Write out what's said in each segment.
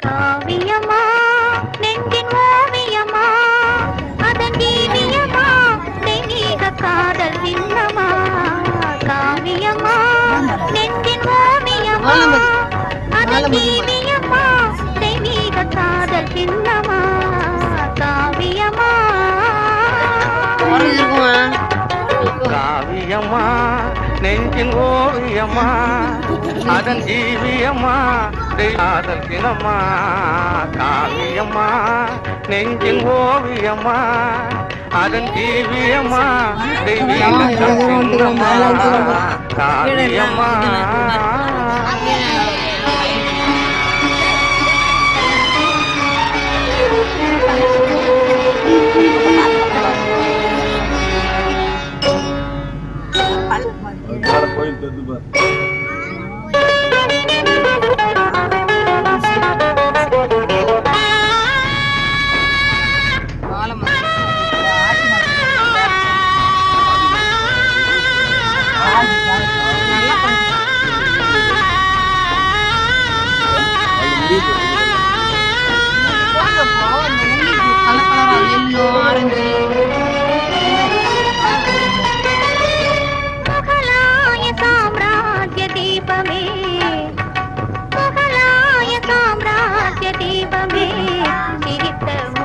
காவியமா நெஞ்சின் ஓவியமா அதன் ஜீவியமா தெய்வீக காதல் சின்னமா காவியமா நெஞ்சின் ஓவியமா அதன் ஜீவியமா தெய்வீக காதல் சின்னமா காவியமா காவியமா நெஞ்சின் ஓவியமா அதன் ஜீவியமா காதல் சினமா காவியமா நெஞ்சின் ஓவியமா அதன் ஜீவியமா தெய்வீக சின்னமா காவியமா கோயில் தெரிஞ்சு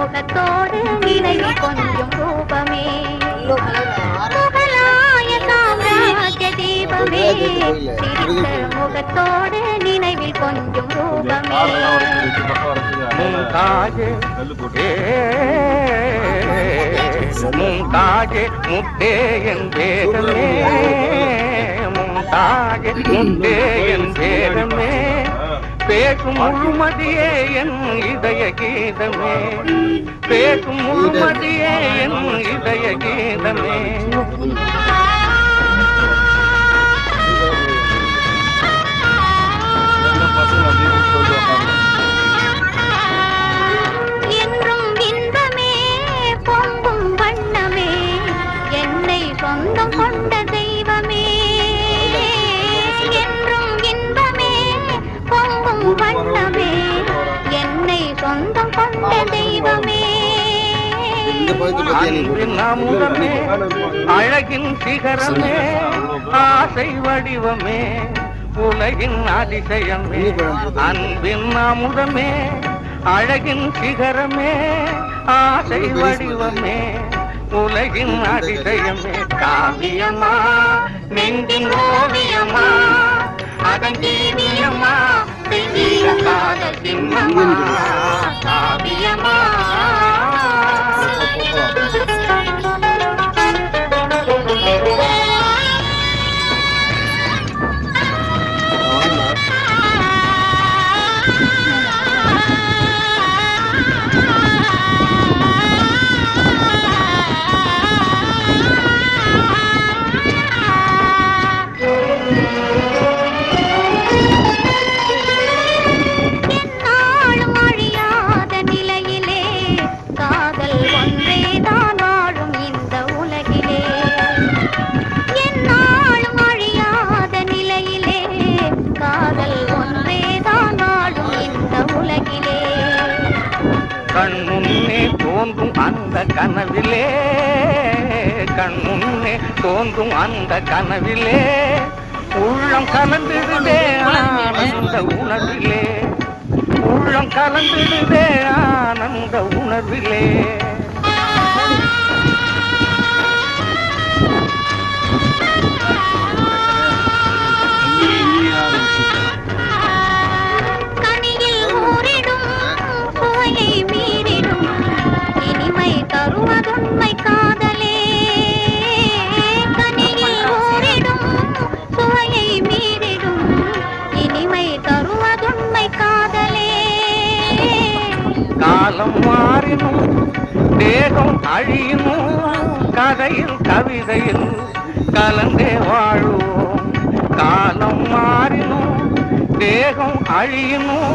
முகத்தோடு நினைவில் கொஞ்சம் ரூபமே முகலாய சாம்ராஜ்ய தீபமே சிரித்த முகத்தோடு நினைவில் கொஞ்சம் ரூபமே மும்தாஜே முத்தே என் வேதமே மும்தாஜே முத்தே என் வேதமே பேசும் முழுமதியே என் இதய கீதமே பேசும் முழுமதியே என் இதய கீதமே என்றும் இன்பமே பொங்கும் வண்ணமே என்னை சொந்தம் கொண்ட தெய்வமே என்றும் இன்பமே பொங்கும் வண்ணமே என்னை சொந்தம் கொண்ட தெய்வமே அன்பின் அமுதமே அழகின் சிகரமே ஆசை வடிவமே உலகின் அதிசயமே அன்பின் அமுதமே அழகின் சிகரமே ஆசை வடிவமே உலகின் அதிசயமே காவியமா நெஞ்சின் ஓவியமா அதன் ஜீவியமா தெய்வீக காதல் சின்னமா காவியமா கண்முன்னே தோன்றும் அந்த கனவிலே கண்முன்னே தோன்றும் அந்த கனவிலே உள்ளம் கலந்திடுதே ஆனந்த உணர்விலே உள்ளம் கலந்திடுதே ஆனந்த உணர்விலே தருவதுண்மை காதலே கனியில் ஊரிடும் சுவையை மீறிடும் இனிமை தருவதுண்மை காதலே காலம் மாறினும் தேகம் அழியினும் கதையில் கவிதையில் கலந்தே வாழுவோம் காலம் மாறினும் தேகம் அழியினும்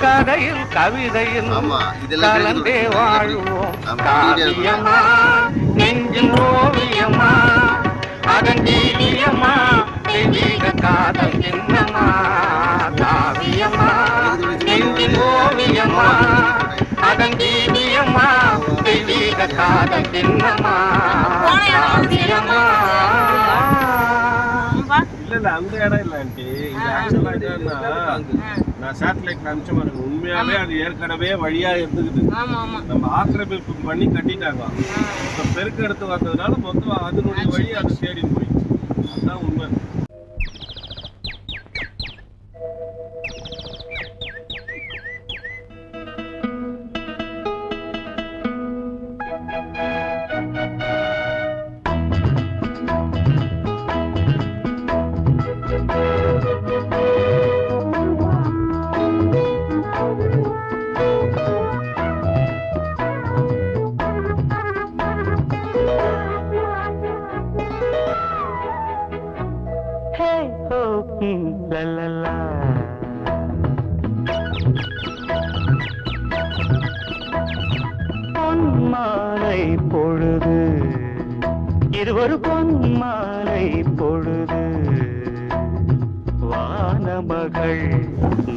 கதையில் கவிதையில் கலந்தே வாழுவோம் காவியமா நெஞ்சின் ஓவியமா அதன் ஜீவியமா தெய்வீக காதல் சின்னமா காவியமா நெஞ்சின் ஓவியம்மா அதன் ஜீவியம்மா தெய்வீக காதல் சின்னம்மா காவியம்மா. இல்ல அந்த இடம் இல்ல ஆண்டி. இது ஆக்சுவலா என்னன்னா நான் சேட்டலைட் காமிச்ச மாதிரி உண்மையாவே அது ஏற்கனவே வழியா இருந்துக்குது. நம்ம ஆக்கிரமிப்பு பண்ணி கட்டிட்டாங்க. இப்ப பெருக்கு எடுத்து வந்ததுனால மொத்தம் அதனுடைய வழி அதை தேடி போயிடுச்சு. அதுதான் உண்மை. பொன்மாலை பொழுது இருவரு பொன்மாலை பொழுது வானமகள்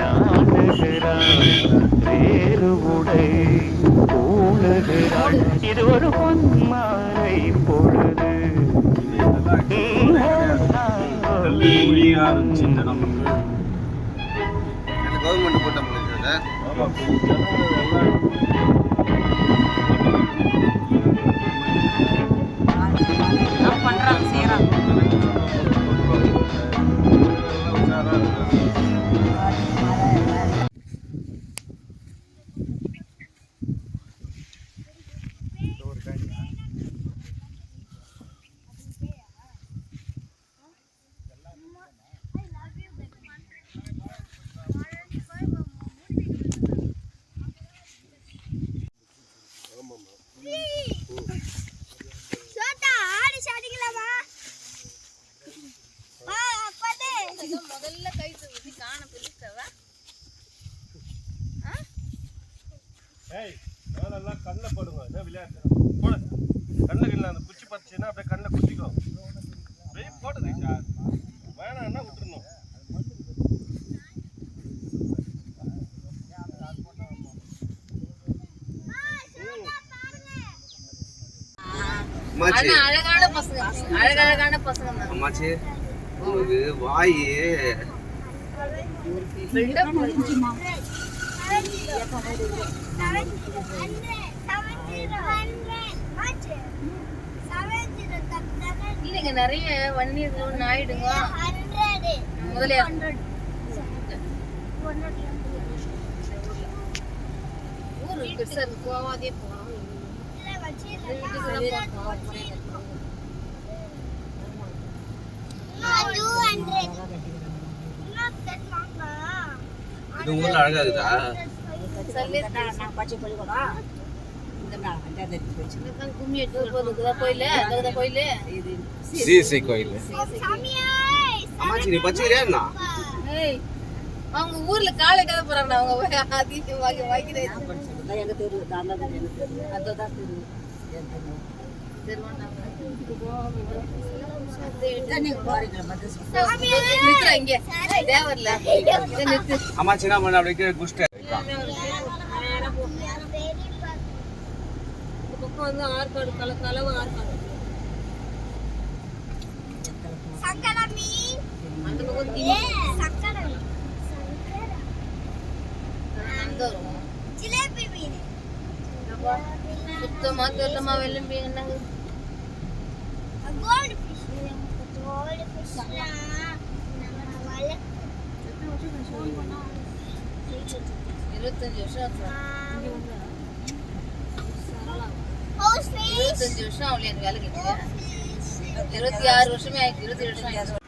நாடுகிறாள் வேறு உடை பூணுகிறாள் இது ஒரு பொன்மாலை பொழுது. கவர்மெண்ட் போட்டோம் பண்றாங்க செய்யறாங்க. முதல்ல கை தூக்கி காண பிடிச்சவா அதெல்லாம் கண்ணில் போடுங்க. என்ன விளையாட்டு போட கண்ணில் இல்லை அந்த குச்சி பறிச்சுன்னா அப்படியே கண்ணில் குத்திக்கும். அப்படியே போடுது சார் வேணாம்னா விட்டுருணும். அழகான பசங்க அழகழகான பசங்க அம்மாச்சி உங்களுக்கு வாய் இல்லைங்க நிறைய வன்னியர்களும் நாயுடுங்க முதலியா ஊரு பெருசா இருக்கு போவாதே போகணும். இது ஊர்ல அழகா இருக்குதா? சிசி கோயில். அம்மாச்சி நீ பச்சையா என்ன? அவங்க ஊர்ல காலை கதை போறாங்க. அவங்க அதிகமாக வாங்கினேன். அம்மாச்சி என்ன பண்ண அப்படியே குஷ்ட பக்கம் வந்து ஆற்காடு கலவு ஆற்காடு அந்த பக்கம் சுத்தமா தெரியலமா வெள்ளம் என்னங்க 25 வருஷம் 25 வருஷம் அவளே எனக்கு வேலை கிடைச்சது. 26 வருஷமே ஆயிடுச்சு. 27 வருஷம் ஆயிடுச்சு.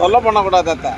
தொல்லை பண்ணக்கூடாது அத்தை.